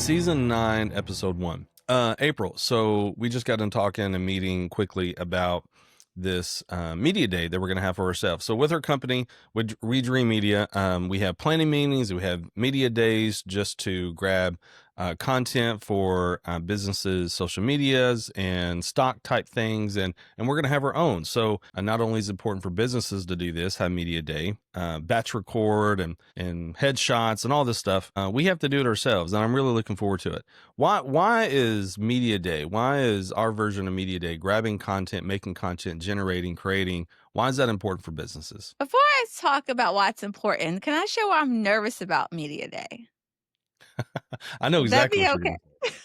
Season 9, Episode 1. April, so we just got done talking and meeting quickly about this media day that we're going to have for ourselves. So with our company, with We Dream Media, we have planning meetings, we have media days just to grab content for businesses, social medias, and stock type things, and we're going to have our own. So not only is it important for businesses to do this, have media day, batch record, and headshots and all this stuff, we have to do it ourselves, and I'm really looking forward to it. Why is media day? Why is our version of media day, grabbing content, making content, generating, creating? Why is that important for businesses? Before I talk about why it's important, can I share why I'm nervous about Media Day? I know Would that exactly be what you're okay?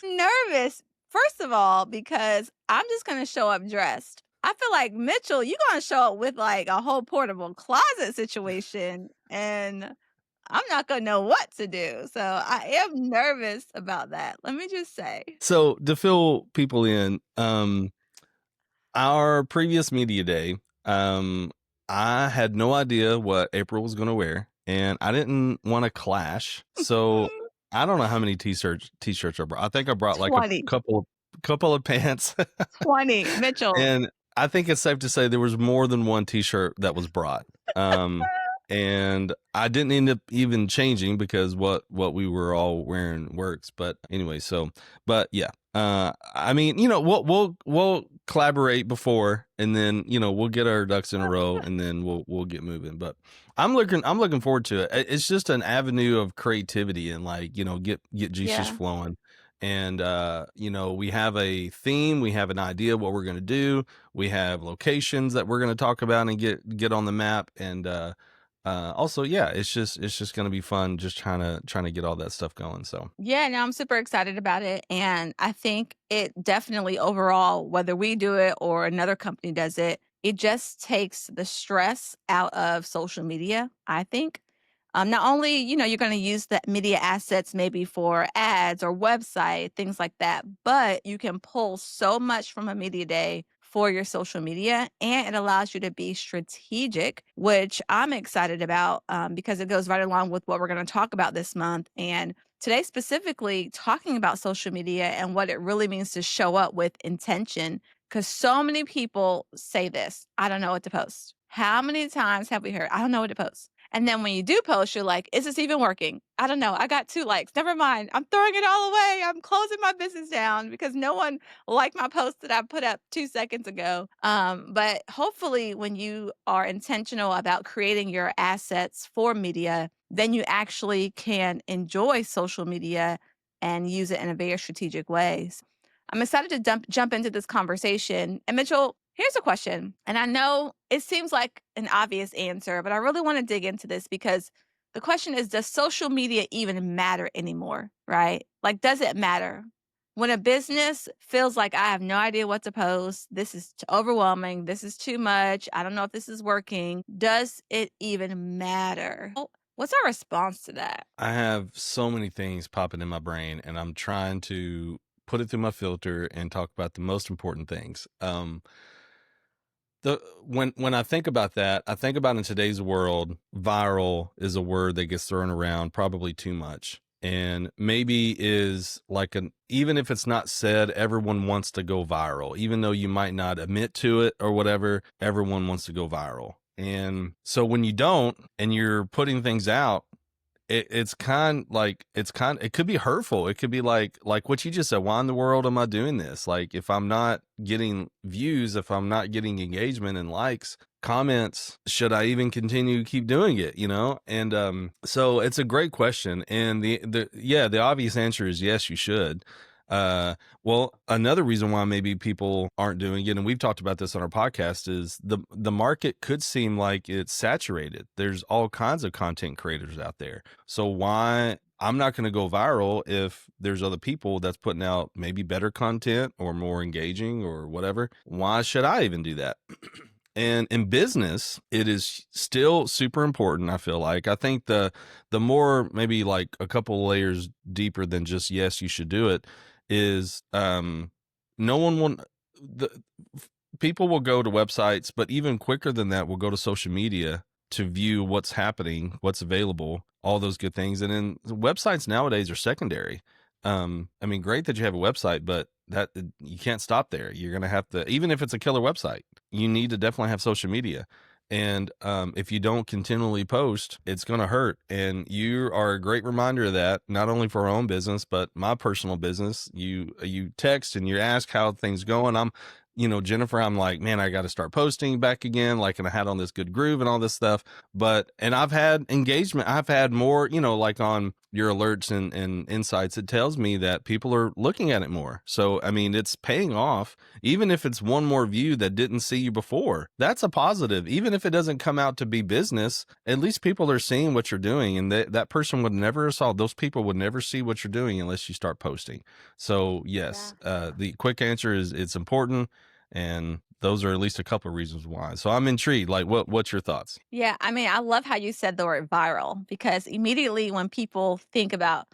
going to Nervous, first of all, because I'm just gonna show up dressed. I feel like, Mitchell, you're gonna show up with, like, a whole portable closet situation, and I'm not gonna know what to do. So I am nervous about that. Let me just say. So to fill people in, our previous media day, I had no idea what April was going to wear, and I didn't want to clash. So I don't know how many t-shirts I brought. I think I brought like a 20. couple of pants, 20, Mitchell. and I think it's safe to say there was more than one t-shirt that was brought. And I didn't end up even changing because what we were all wearing works. But anyway, but yeah, I mean, we'll collaborate before, and then we'll get our ducks in a row, and then we'll get moving. But I'm looking forward to it. It's just an avenue of creativity and get juices Yeah. flowing. And we have a theme, we have an idea what we're going to do, we have locations that we're going to talk about and get on the map, and also, yeah, it's just going to be fun just trying to get all that stuff going. So Yeah, no, I'm super excited about it. And I think it definitely overall, whether we do it or another company does it, it just takes the stress out of social media, I think. Not only, you're going to use the media assets maybe for ads or website, things like that, but you can pull so much from a media day for your social media, and it allows you to be strategic, which I'm excited about because it goes right along with what we're going to talk about this month. And today, specifically, talking about social media and what it really means to show up with intention. Because so many people say this: I don't know what to post. How many times have we heard, I don't know what to post? And then when you do post, you're like, is this even working? I don't know. I got 2 likes. Never mind. I'm throwing it all away. I'm closing my business down because no one liked my post that I put up 2 seconds ago. But hopefully, when you are intentional about creating your assets for media, then you actually can enjoy social media and use it in a very strategic way. I'm excited to jump into this conversation. And Mitchell, here's a question. And I know it seems like an obvious answer, but I really want to dig into this because the question is, does social media even matter anymore? Right? Like, does it matter? When a business feels like, I have no idea what to post, this is overwhelming, this is too much, I don't know if this is working, does it even matter? What's our response to that? I have so many things popping in my brain, and I'm trying to put it through my filter and talk about the most important things. When I think about that, I think about in today's world, viral is a word that gets thrown around probably too much. And maybe is like even if it's not said, everyone wants to go viral, even though you might not admit to it or whatever, everyone wants to go viral. And so when you don't, and you're putting things out, it could be hurtful. It could be like what you just said. Why in the world am I doing this? Like, if I'm not getting views, if I'm not getting engagement and likes, comments, should I even continue to keep doing it? And so it's a great question, and the obvious answer is yes, you should. Well, another reason why maybe people aren't doing it, and we've talked about this on our podcast, is the market could seem like it's saturated. There's all kinds of content creators out there. So why I'm not going to go viral if there's other people that's putting out maybe better content or more engaging or whatever? Why should I even do that? And in business, it is still super important. I feel like, I think the more, maybe like a couple layers deeper than just yes, you should do it, is no one will the people will go to websites, but even quicker than that, will go to social media to view what's happening, what's available, all those good things. And then websites nowadays are secondary. I mean, great that you have a website, but that you can't stop there. You're going to have to, even if it's a killer website, you need to definitely have social media. And if you don't continually post, it's going to hurt. And you are a great reminder of that, not only for our own business, but my personal business. You text and you ask how things going. Jennifer, I'm like, man, I got to start posting back again. Like, and I had on this good groove and all this stuff. And I've had engagement. I've had more, like on your alerts and insights, it tells me that people are looking at it more. So, I mean, it's paying off. Even if it's one more view that didn't see you before, that's a positive. Even if it doesn't come out to be business, at least people are seeing what you're doing. And that person would never saw, those people would never see what you're doing unless you start posting. So yes, the quick answer is it's important. And those are at least a couple of reasons why. So I'm intrigued. Like, what's your thoughts? Yeah, I mean, I love how you said the word viral because immediately when people think about,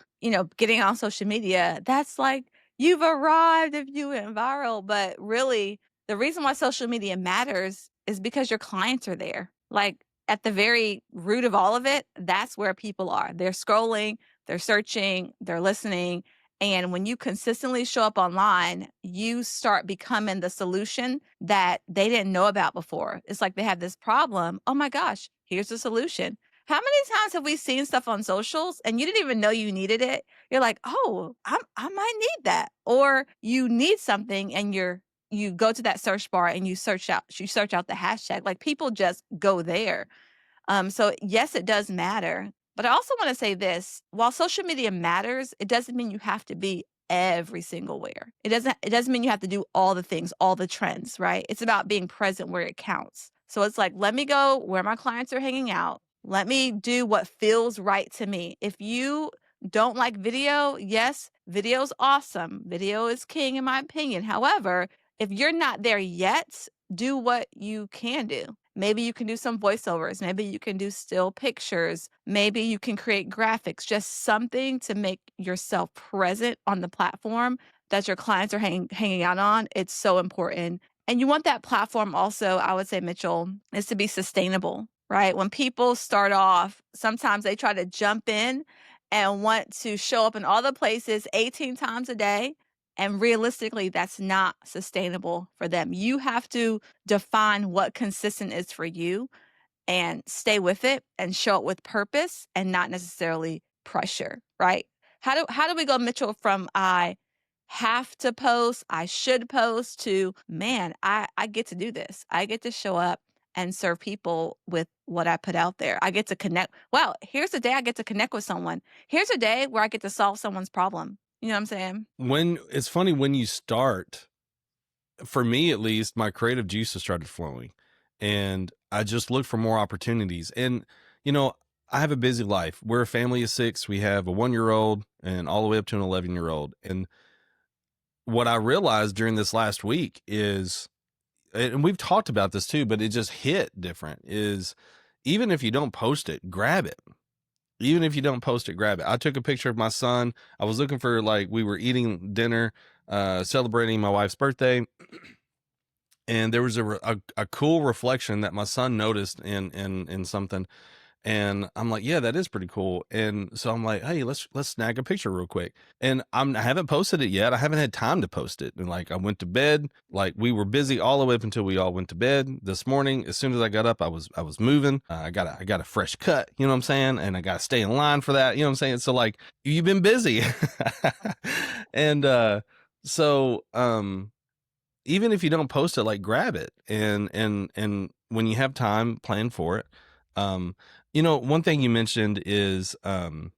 getting on social media, that's like you've arrived if you went viral. But really, the reason why social media matters is because your clients are there. Like at the very root of all of it, that's where people are. They're scrolling, they're searching, they're listening. And when you consistently show up online, you start becoming the solution that they didn't know about before. It's like they have this problem. Oh my gosh, here's the solution. How many times have we seen stuff on socials and you didn't even know you needed it? You're like, oh, I might need that. Or you need something and you go to that search bar and you search out the hashtag. Like people just go there. So yes, it does matter. But I also want to say this, while social media matters, it doesn't mean you have to be every single where. It doesn't mean you have to do all the things, all the trends, right? It's about being present where it counts. So it's like, let me go where my clients are hanging out. Let me do what feels right to me. If you don't like video, yes, video's awesome. Video is king in my opinion. However, if you're not there yet, do what you can do. Maybe you can do some voiceovers. Maybe you can do still pictures. Maybe you can create graphics, just something to make yourself present on the platform that your clients are hanging out on. It's so important. And you want that platform also, I would say, Mitchell, is to be sustainable, right? When people start off, sometimes they try to jump in and want to show up in all the places 18 times a day. And realistically, that's not sustainable for them. You have to define what consistent is for you and stay with it and show it with purpose and not necessarily pressure, right? How do we go, Mitchell, from I have to post, I should post to man, I get to do this. I get to show up and serve people with what I put out there. I get to connect. Wow, here's a day I get to connect with someone. Here's a day where I get to solve someone's problem. You know what I'm saying? When it's funny when you start, for me at least, my creative juices started flowing and I just looked for more opportunities. And, you know, I have a busy life. We're a family of six. We have a 1 year old and all the way up to an 11-year old. And what I realized during this last week is, and we've talked about this too, but it just hit different, is even if you don't post it, grab it. Even if you don't post it, grab it. I took a picture of my son. I was looking for, like, we were eating dinner, celebrating my wife's birthday. And there was a cool reflection that my son noticed in something. And I'm like, yeah, that is pretty cool. And so I'm like, hey, let's snag a picture real quick. And I haven't posted it yet. I haven't had time to post it. And like, I went to bed, like we were busy all the way up until we all went to bed this morning. As soon as I got up, I was moving. I got a fresh cut, you know what I'm saying? And I got to stay in line for that. You know what I'm saying? So like, you've been busy. And, so, even if you don't post it, like grab it and when you have time, plan for it. Um, one thing you mentioned is, maybe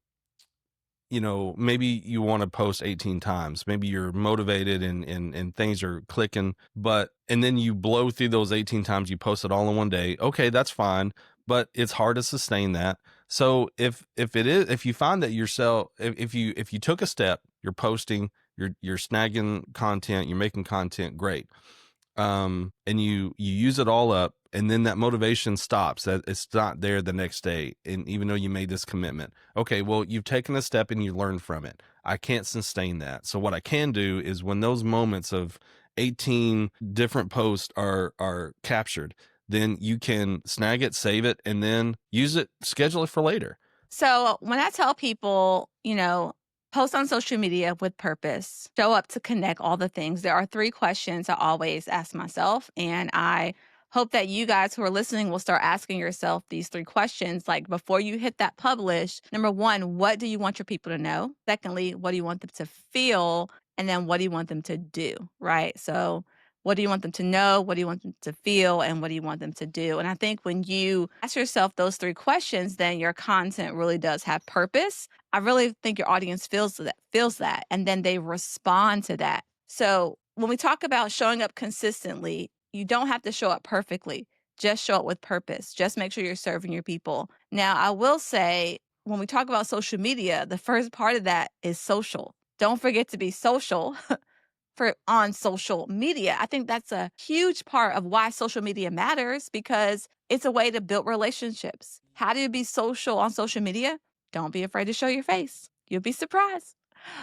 you want to post 18 times. Maybe you're motivated and things are clicking, and then you blow through those 18 times, you post it all in one day. Okay, that's fine, but it's hard to sustain that. So if you find that yourself, if you took a step, you're posting, you're snagging content, you're making content, great. And you use it all up, and then that motivation stops, that it's not there the next day. And even though you made this commitment, okay, well, you've taken a step and you learned from it. I can't sustain that. So what I can do is when those moments of 18 different posts are captured, then you can snag it, save it, and then use it, schedule it for later. So when I tell people, Post on social media with purpose. Show up to connect, all the things. There are 3 questions I always ask myself, and I hope that you guys who are listening will start asking yourself these 3 questions. Like, before you hit that publish, number 1, what do you want your people to know? Secondly, what do you want them to feel? And then what do you want them to do, right? So, what do you want them to know? What do you want them to feel? And what do you want them to do? And I think when you ask yourself those 3 questions, then your content really does have purpose. I really think your audience feels that, and then they respond to that. So when we talk about showing up consistently, you don't have to show up perfectly. Just show up with purpose. Just make sure you're serving your people. Now, I will say when we talk about social media, the first part of that is social. Don't forget to be social for on social media. I think that's a huge part of why social media matters because it's a way to build relationships. How do you be social on social media? Don't be afraid to show your face. You'll be surprised.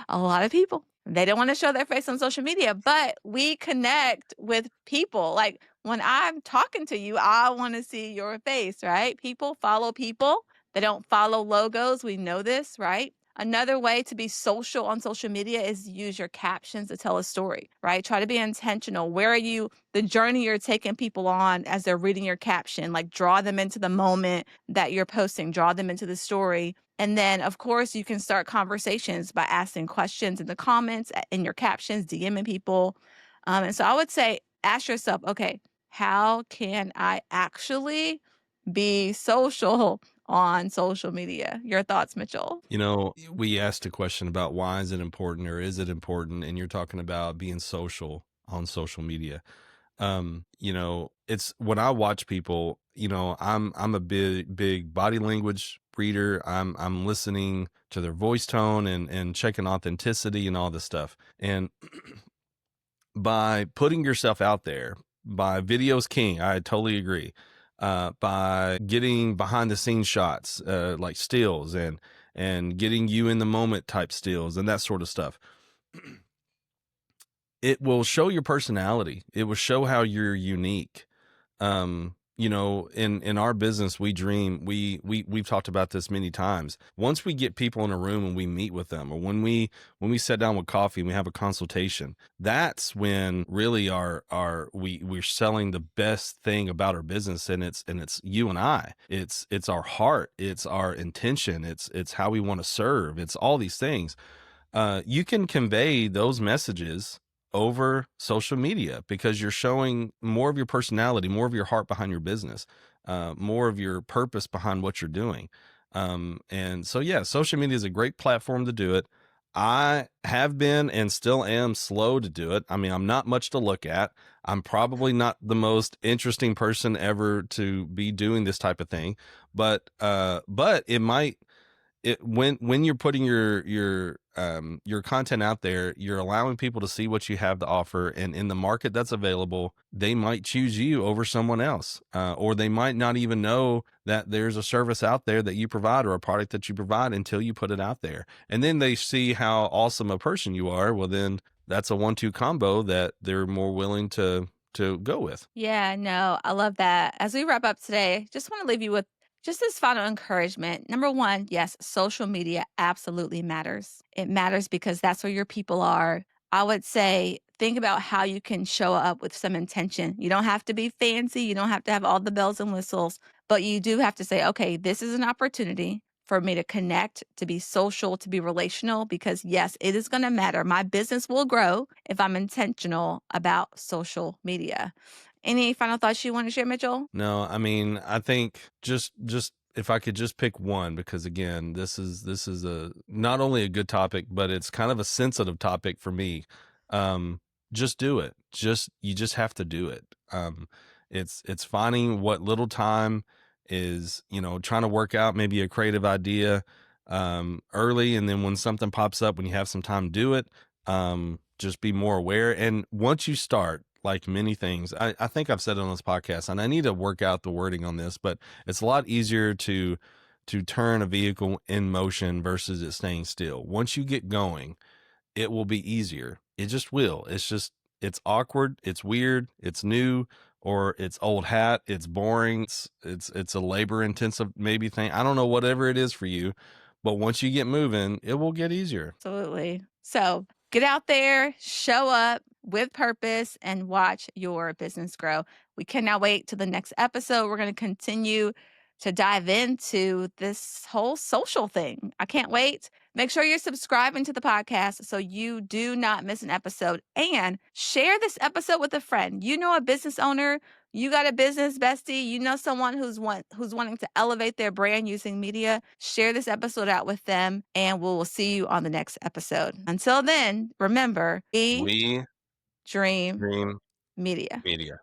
A lot of people, they don't want to show their face on social media, but we connect with people. Like when I'm talking to you, I want to see your face, right? People follow people. They don't follow logos. We know this, right? Another way to be social on social media is use your captions to tell a story, right? Try to be intentional. Where are you, the journey you're taking people on as they're reading your caption? Like draw them into the moment that you're posting, draw them into the story. And then, of course, you can start conversations by asking questions in the comments, in your captions, DMing people. And so I would say, ask yourself, okay, how can I actually be social on social media? Your thoughts, Mitchell? You know, we asked a question about why is it important or is it important? And you're talking about being social on social media. You know, it's when I watch people, you know, I'm a big body language reader. I'm listening to their voice tone and checking authenticity and all this stuff. And by putting yourself out there, by video's king, I totally agree. By getting behind the scenes shots, like stills and getting you in the moment type stills and that sort of stuff. It will show your personality. It will show how you're unique. You know, in our business, we dream, we've talked about this many times. Once we get people in a room and we meet with them, or when we sit down with coffee and we have a consultation, that's when really we're selling the best thing about our business. And it's you and I, it's our heart, it's our intention, it's how we want to serve. It's all these things. You can convey those messages over social media because you're showing more of your personality, more of your heart behind your business, more of your purpose behind what you're doing. And so, yeah, social media is a great platform to do it. I have been and still am slow to do it. I mean, I'm not much to look at. I'm probably not the most interesting person ever to be doing this type of thing, but it might, when you're putting your content out there, you're allowing people to see what you have to offer, and in the market that's available, they might choose you over someone else, or they might not even know that there's a service out there that you provide or a product that you provide until you put it out there, and then they see how awesome a person you are. Well, then that's a 1-2 combo that they're more willing to go with. Yeah, no, I love that. As we wrap up today, just want to leave you with just this final encouragement. Number 1, yes, social media absolutely matters. It matters because that's where your people are. I would say think about how you can show up with some intention. You don't have to be fancy, you don't have to have all the bells and whistles, but you do have to say, okay, this is an opportunity for me to connect, to be social, to be relational, because yes, it is going to matter. My business will grow if I'm intentional about social media. Any final thoughts you want to share, Mitchell? No, I mean, I think just if I could just pick one, because again, this is a not only a good topic, but it's kind of a sensitive topic for me. Um, just do it. You just have to do it. It's finding what little time is, you know, trying to work out maybe a creative idea early, and then when something pops up, when you have some time, do it. Just be more aware. And once you start, like many things, I think I've said it on this podcast, and I need to work out the wording on this, but it's a lot easier to turn a vehicle in motion versus it staying still. Once you get going, it will be easier. It just will. It's awkward, it's weird, it's new, or it's old hat, it's boring, it's a labor intensive maybe thing. I don't know, whatever it is for you, But once you get moving, it will get easier. Absolutely. So get out there, show up with purpose, and watch your business grow. We cannot wait to the next episode. We're going to continue to dive into this whole social thing. I can't wait. Make sure you're subscribing to the podcast so you do not miss an episode, and share this episode with a friend. You know, a business owner, you got a business bestie, you know someone who's wanting to elevate their brand using media. Share this episode out with them, and we'll see you on the next episode. Until then, remember, we We dream dream media. media.